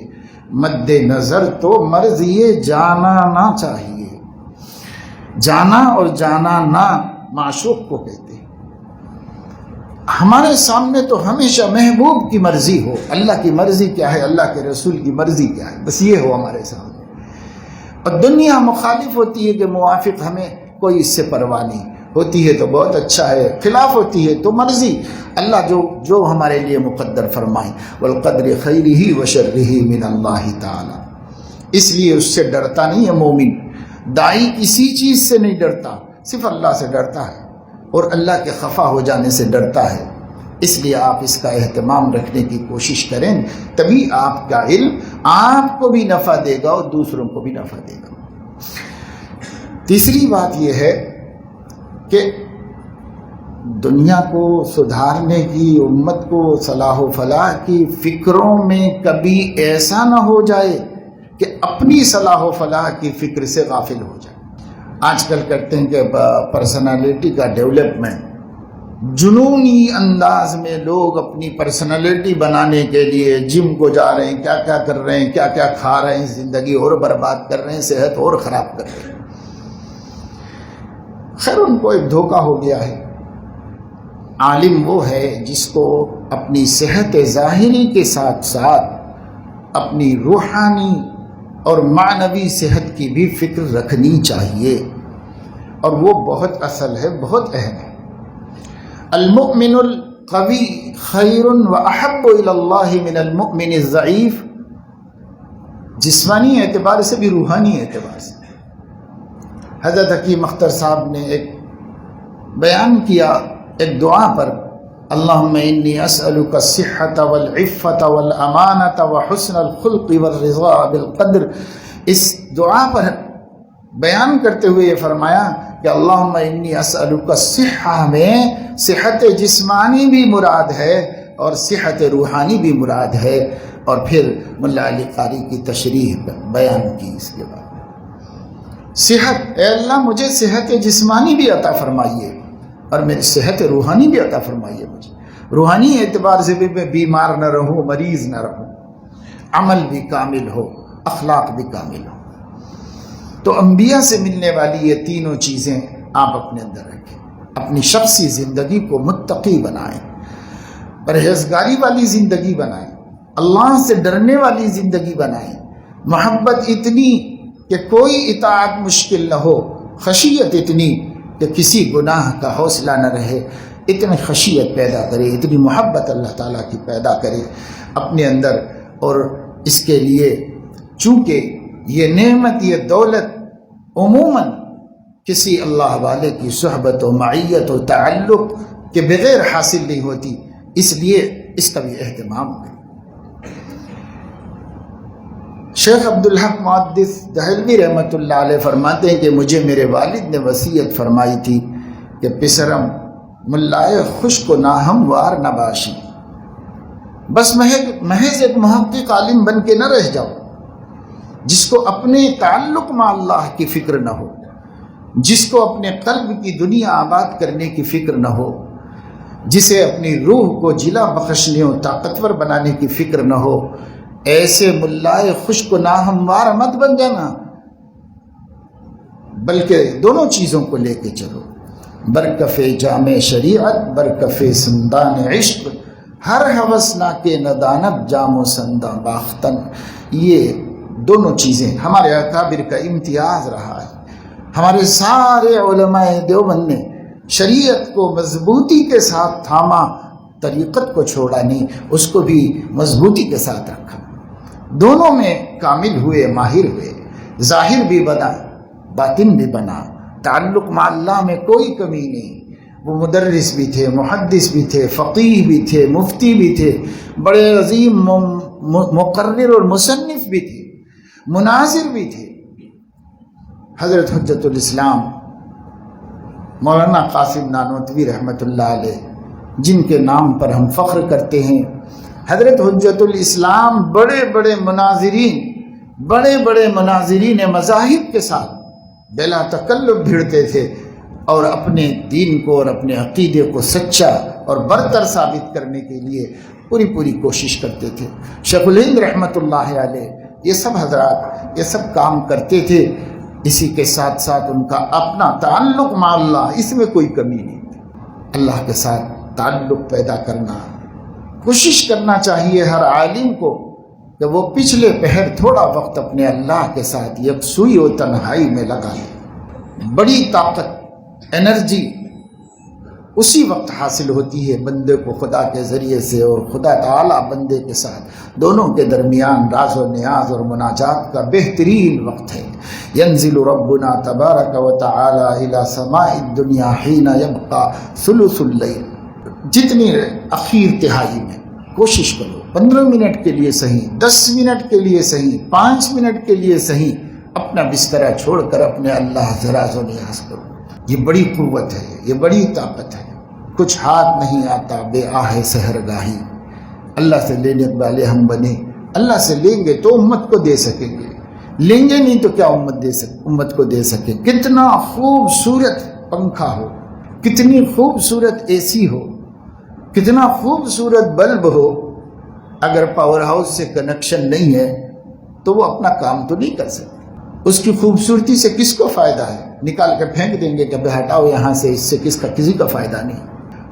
مد نظر تو مرضی جانا نہ چاہیے. جانا اور جانا نہ معشوق کو کہتے ہیں. ہمارے سامنے تو ہمیشہ محبوب کی مرضی ہو. اللہ کی مرضی کیا ہے، اللہ کے رسول کی مرضی کیا ہے، بس یہ ہو ہمارے سامنے. اور دنیا مخالف ہوتی ہے کہ موافق ہمیں کوئی اس سے پرواہ نہیں، ہوتی ہے تو بہت اچھا ہے، خلاف ہوتی ہے تو مرضی اللہ جو ہمارے لیے مقدر فرمائے. والقدر خیرہ وشرہ من اللہ تعالی. اس لیے اس سے ڈرتا نہیں ہے مومن. داعی کسی چیز سے نہیں ڈرتا، صرف اللہ سے ڈرتا ہے اور اللہ کے خفا ہو جانے سے ڈرتا ہے. اس لیے آپ اس کا اہتمام رکھنے کی کوشش کریں، تبھی آپ کا علم آپ کو بھی نفع دے گا اور دوسروں کو بھی نفع دے گا. تیسری بات یہ ہے کہ دنیا کو سدھارنے کی، امت کو صلاح و فلاح کی فکروں میں کبھی ایسا نہ ہو جائے کہ اپنی صلاح و فلاح کی فکر سے غافل ہو جائے. آج کل کرتے ہیں کہ پرسنالٹی کا ڈیولپمنٹ، جنونی انداز میں لوگ اپنی پرسنالٹی بنانے کے لیے جم کو جا رہے ہیں، کیا کیا کر رہے ہیں، کیا کیا کھا رہے ہیں، زندگی اور برباد کر رہے ہیں، صحت اور خراب کر رہے ہیں. خیر ان کو ایک دھوکہ ہو گیا ہے. عالم وہ ہے جس کو اپنی صحت ظاہری کے ساتھ ساتھ اپنی روحانی اور معنوی صحت کی بھی فکر رکھنی چاہیے، اور وہ بہت اصل ہے، بہت اہم ہے. المؤمن القوی خیر واحب الی اللہ من المؤمن الضعیف. جسمانی اعتبار سے بھی روحانی اعتبار سے. حضرت حکیم اختر صاحب نے ایک بیان کیا ایک دعا پر، اللہم انی اسألک الصحۃ والعفۃ والامانۃ وحسن الخلق والرضا بالقدر. اس دعا پر بیان کرتے ہوئے یہ فرمایا کہ اللہم انی اسألک الصحہ میں صحت جسمانی بھی مراد ہے اور صحت روحانی بھی مراد ہے. اور پھر ملا علی قاری کی تشریح بیان کی اس کے بعد. صحت، اے اللہ مجھے صحت جسمانی بھی عطا فرمائیے اور میری صحت روحانی بھی عطا فرمائیے. مجھے روحانی اعتبار سے بھی میں بیمار نہ رہوں، مریض نہ رہوں، عمل بھی کامل ہو، اخلاق بھی کامل ہو. تو انبیاء سے ملنے والی یہ تینوں چیزیں آپ اپنے اندر رکھیں. اپنی شخصی زندگی کو متقی بنائیں، پرہیزگاری والی زندگی بنائیں، اللہ سے ڈرنے والی زندگی بنائیں. محبت اتنی کہ کوئی اطاعت مشکل نہ ہو، خشیت اتنی کہ کسی گناہ کا حوصلہ نہ رہے. اتنی خشیت پیدا کرے، اتنی محبت اللہ تعالیٰ کی پیدا کرے اپنے اندر. اور اس کے لیے چونکہ یہ نعمت، یہ دولت عموماً کسی اللہ والے کی صحبت و معیت و تعلق کے بغیر حاصل نہیں ہوتی، اس لیے اس کا بھی اہتمام کریں. شیخ عبدالحق محدث دہلوی رحمۃ اللہ علیہ فرماتے ہیں کہ مجھے میرے والد نے وصیت فرمائی تھی کہ پسرم ملائے خشک و ناہموار نہ باشی. بس محض ایک محقق عالم بن کے نہ رہ جاؤ جس کو اپنے تعلق مع اللہ کی فکر نہ ہو، جس کو اپنے قلب کی دنیا آباد کرنے کی فکر نہ ہو، جسے اپنی روح کو جلا بخشنے اور طاقتور بنانے کی فکر نہ ہو. ایسے ملائے خشک و ناہموار مت بن جانا، بلکہ دونوں چیزوں کو لے کے چلو. برکف جام شریعت، برکف سندان عشق، ہر ہوسنا کے ندانت جام و سنداں باختن. یہ دونوں چیزیں ہمارے اکابر کا امتیاز رہا ہے. ہمارے سارے علماء دیوبند نے شریعت کو مضبوطی کے ساتھ تھاما، طریقت کو چھوڑا نہیں، اس کو بھی مضبوطی کے ساتھ رکھا. دونوں میں کامل ہوئے، ماہر ہوئے. ظاہر بھی بنا، باطن بھی بنا. تعلق مع اللہ میں کوئی کمی نہیں. وہ مدرس بھی تھے، محدث بھی تھے، فقیہ بھی تھے، مفتی بھی تھے، بڑے عظیم مقرر اور مصنف بھی تھے، مناظر بھی تھے. حضرت حجت الاسلام مولانا قاسم نانوتوی رحمۃ اللہ علیہ، جن کے نام پر ہم فخر کرتے ہیں، حضرت حجت الاسلام بڑے بڑے مناظرین مذاہب کے ساتھ بلا تکلف بھیڑتے تھے. اور اپنے دین کو اور اپنے عقیدے کو سچا اور برتر ثابت کرنے کے لیے پوری کوشش کرتے تھے۔ شیخ الہند رحمۃ اللہ علیہ یہ سب حضرات یہ سب کام کرتے تھے، اسی کے ساتھ ساتھ ان کا اپنا تعلق مع اللہ، اس میں کوئی کمی نہیں تھی۔ اللہ کے ساتھ تعلق پیدا کرنا، کوشش کرنا چاہیے ہر عالم کو کہ وہ پچھلے پہر تھوڑا وقت اپنے اللہ کے ساتھ یکسوئی و تنہائی میں لگا لے۔ بڑی طاقت، انرجی اسی وقت حاصل ہوتی ہے بندے کو خدا کے ذریعے سے، اور خدا تعالیٰ بندے کے ساتھ دونوں کے درمیان راز و نیاز اور مناجات کا بہترین وقت ہے۔ ینزل ربنا تبارک و تعالی الی سماء الدنیا حین یبقى ثلث اللیل، جتنی اخیر تہائی میں کوشش کرو، 15 منٹ کے لیے صحیح، 10 منٹ کے لیے صحیح، 5 منٹ کے لیے صحیح، اپنا بسترہ چھوڑ کر اپنے اللہ سے راز و نیاز کرو۔ یہ بڑی قوت ہے، یہ بڑی طاقت ہے۔ کچھ ہاتھ نہیں آتا بے آہ سحرگاہی، اللہ سے لینے والے ہم بنے۔ اللہ سے لیں گے تو امت کو دے سکیں گے، لیں گے نہیں تو کیا امت کو دے سکیں۔ کتنا خوبصورت پنکھا ہو، کتنی خوبصورت اے سی ہو، کتنا خوبصورت بلب ہو، اگر پاور ہاؤس سے کنیکشن نہیں ہے تو وہ اپنا کام تو نہیں کر سکتے۔ اس کی خوبصورتی سے کس کو فائدہ ہے؟ نکال کے پھینک دیں گے کہ بھئی ہٹاؤ یہاں سے، اس سے کسی کا فائدہ نہیں۔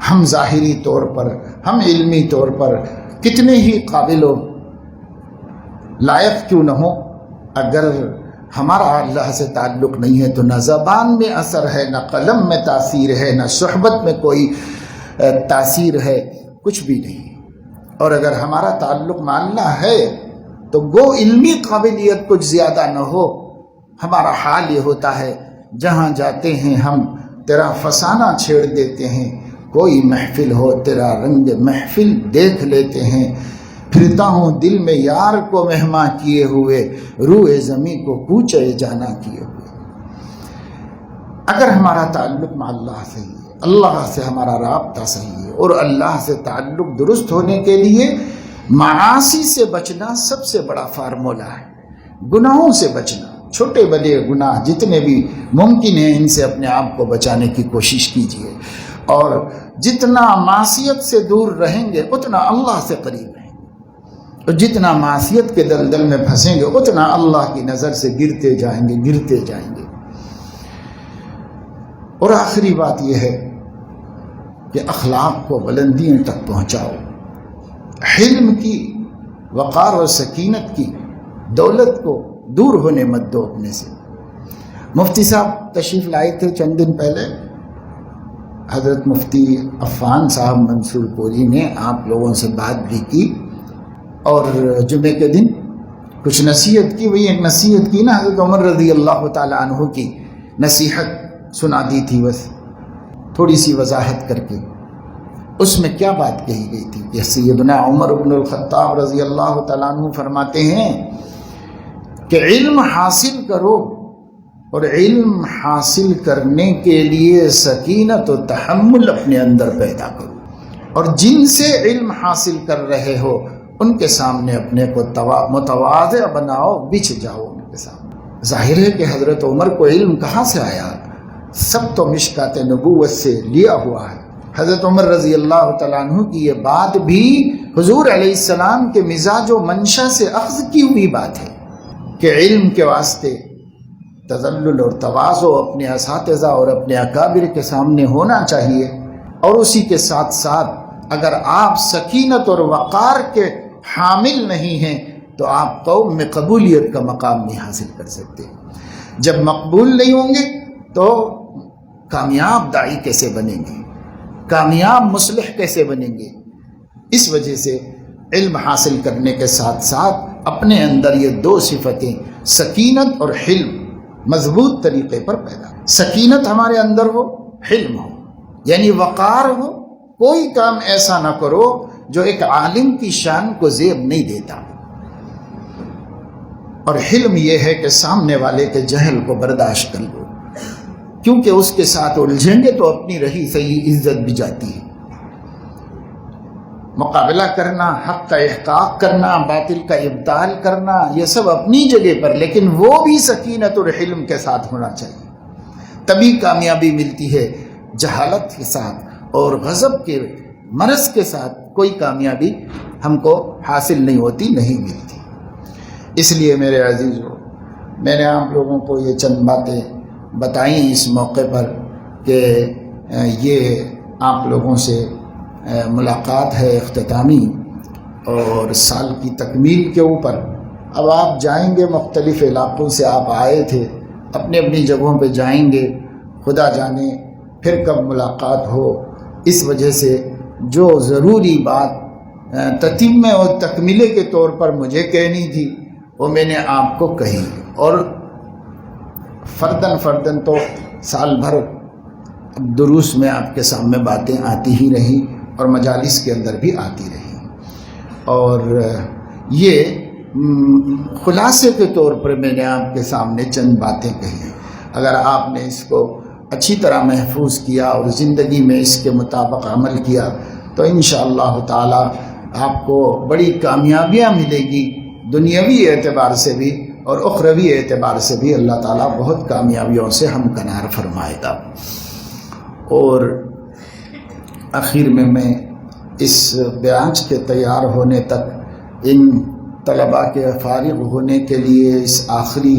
ہم ظاہری طور پر، ہم علمی طور پر کتنے ہی قابل و لائق کیوں نہ ہو، اگر ہمارا اللہ سے تعلق نہیں ہے تو نہ زبان میں اثر ہے، نہ قلم میں تاثیر ہے، نہ صحبت میں کوئی تاثیر ہے، کچھ بھی نہیں۔ اور اگر ہمارا تعلق مع اللہ ہے تو گو علمی قابلیت کچھ زیادہ نہ ہو، ہمارا حال یہ ہوتا ہے جہاں جاتے ہیں ہم تیرا فسانہ چھیڑ دیتے ہیں، کوئی محفل ہو تیرا رنگ محفل دیکھ لیتے ہیں، پھرتا ہوں دل میں یار کو مہماں کیے ہوئے، روح زمیں کو کوچے جانا کیے ہوئے۔ اگر ہمارا تعلق مع اللہ صحیح ہے، اللہ سے ہمارا رابطہ صحیح ہے، اور اللہ سے تعلق درست ہونے کے لیے معاصی سے بچنا سب سے بڑا فارمولہ ہے۔ گناہوں سے بچنا، چھوٹے بڑے گناہ جتنے بھی ممکن ہیں ان سے اپنے آپ کو بچانے کی کوشش کیجیے، اور جتنا معصیت سے دور رہیں گے اتنا اللہ سے قریب رہیں گے، اور جتنا معصیت کے دلدل میں پھنسیں گے اتنا اللہ کی نظر سے گرتے جائیں گے۔ اور آخری بات یہ ہے کہ اخلاق کو بلندیوں تک پہنچاؤ، حلم کی، وقار اور سکینت کی دولت کو دور ہونے مت دو اپنے سے۔ مفتی صاحب تشریف لائے تھے چند دن پہلے، حضرت مفتی عفان صاحب منصور پوری نے آپ لوگوں سے بات بھی کی، اور جمعے کے دن کچھ نصیحت کی۔ وہی ایک نصیحت کی نا حضرت عمر رضی اللہ تعالیٰ عنہ کی نصیحت سنا دی تھی، بس تھوڑی سی وضاحت کر کے۔ اس میں کیا بات کہی گئی تھی کہ سیدنا عمر بن الخطاب رضی اللہ تعالیٰ عنہ فرماتے ہیں کہ علم حاصل کرو، اور علم حاصل کرنے کے لیے سکینت و تحمل اپنے اندر پیدا کرو، اور جن سے علم حاصل کر رہے ہو ان کے سامنے اپنے کو متواضع بناؤ، بچھ جاؤ ان کے سامنے۔ ظاہر ہے کہ حضرت عمر کو علم کہاں سے آیا؟ سب تو مشکات نبوت سے لیا ہوا ہے۔ حضرت عمر رضی اللہ تعالیٰ عنہ کی یہ بات بھی حضور علیہ السلام کے مزاج و منشا سے اخذ کی ہوئی بات ہے کہ علم کے واسطے تذلل اور تواضع اپنے اساتذہ اور اپنے اکابر کے سامنے ہونا چاہیے، اور اسی کے ساتھ ساتھ اگر آپ سکینت اور وقار کے حامل نہیں ہیں تو آپ قوم میں قبولیت کا مقام نہیں حاصل کر سکتے۔ جب مقبول نہیں ہوں گے تو کامیاب داعی کیسے بنیں گے، کامیاب مصلح کیسے بنیں گے؟ اس وجہ سے علم حاصل کرنے کے ساتھ ساتھ اپنے اندر یہ دو صفتیں سکینت اور حلم مضبوط طریقے پر پیدا، سکینت ہمارے اندر ہو، حلم ہو، یعنی وقار ہو، کوئی کام ایسا نہ کرو جو ایک عالم کی شان کو زیب نہیں دیتا، اور حلم یہ ہے کہ سامنے والے کے جہل کو برداشت کر لو، کیونکہ اس کے ساتھ الجھیں گے تو اپنی رہی صحیح عزت بھی جاتی ہے۔ مقابلہ کرنا، حق کا احقاق کرنا، باطل کا ابطال کرنا، یہ سب اپنی جگہ پر، لیکن وہ بھی سکینت اور حلم کے ساتھ ہونا چاہیے۔ تبھی کامیابی ملتی ہے، جہالت کے ساتھ اور غضب کے مرض کے ساتھ کوئی کامیابی ہم کو حاصل نہیں ہوتی، نہیں ملتی۔ اس لیے میرے عزیزو، میں نے آپ لوگوں کو یہ چند باتیں بتائیں اس موقع پر کہ یہ آپ لوگوں سے ملاقات ہے اختتامی اور سال کی تکمیل کے اوپر۔ اب آپ جائیں گے، مختلف علاقوں سے آپ آئے تھے، اپنی اپنی جگہوں پہ جائیں گے، خدا جانے پھر کب ملاقات ہو۔ اس وجہ سے جو ضروری بات تتمہ اور تکمیلے کے طور پر مجھے کہنی تھی وہ میں نے آپ کو کہی، اور فرداً تو سال بھر دروس میں آپ کے سامنے باتیں آتی ہی رہیں اور مجالس کے اندر بھی آتی رہیں، اور یہ خلاصے کے طور پر میں نے آپ کے سامنے چند باتیں کہی۔ اگر آپ نے اس کو اچھی طرح محفوظ کیا اور زندگی میں اس کے مطابق عمل کیا تو انشاءاللہ تعالی آپ کو بڑی کامیابیاں ملے گی، دنیاوی اعتبار سے بھی اور اخروی اعتبار سے بھی اللہ تعالیٰ بہت کامیابیوں سے ہمکنار فرمائے گا۔ اور آخر میں اس بیانچ کے تیار ہونے تک، ان طلباء کے فارغ ہونے کے لیے اس آخری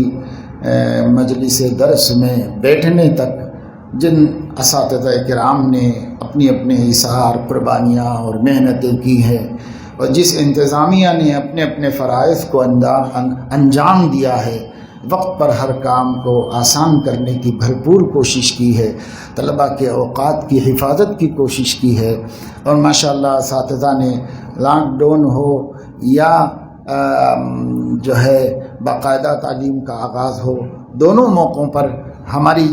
مجلس درس میں بیٹھنے تک جن اساتذہ کرام نے اپنی اپنے اظہار، قربانیاں اور محنتیں کی ہیں، اور جس انتظامیہ نے اپنے اپنے فرائض کو انجام دیا ہے، وقت پر ہر کام کو آسان کرنے کی بھرپور کوشش کی ہے، طلباء کے اوقات کی حفاظت کی کوشش کی ہے، اور ماشاءاللہ اساتذہ نے لاک ڈاؤن ہو یا جو ہے باقاعدہ تعلیم کا آغاز ہو، دونوں موقعوں پر ہماری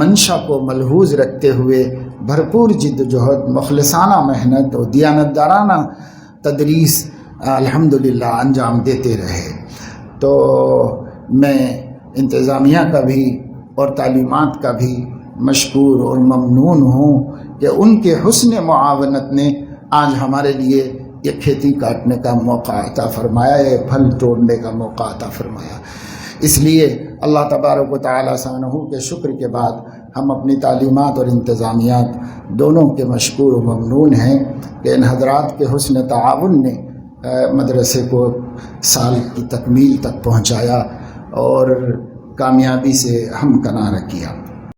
منشا کو ملحوظ رکھتے ہوئے بھرپور جد و جہد، مخلصانہ محنت اور دیانتدارانہ تدریس الحمدللہ انجام دیتے رہے۔ تو میں انتظامیہ کا بھی اور تعلیمات کا بھی مشکور اور ممنون ہوں کہ ان کے حسن معاونت نے آج ہمارے لیے یہ کھیتی کاٹنے کا موقع عطا فرمایا ہے، پھل توڑنے کا موقع عطا فرمایا۔ اس لیے اللہ تبارک و تعالیٰ ثانہ کے شکر کے بعد ہم اپنی تعلیمات اور انتظامیات دونوں کے مشکور و ممنون ہیں کہ ان حضرات کے حسن تعاون نے مدرسے کو سال کی تکمیل تک پہنچایا اور کامیابی سے ہمکنار کیا۔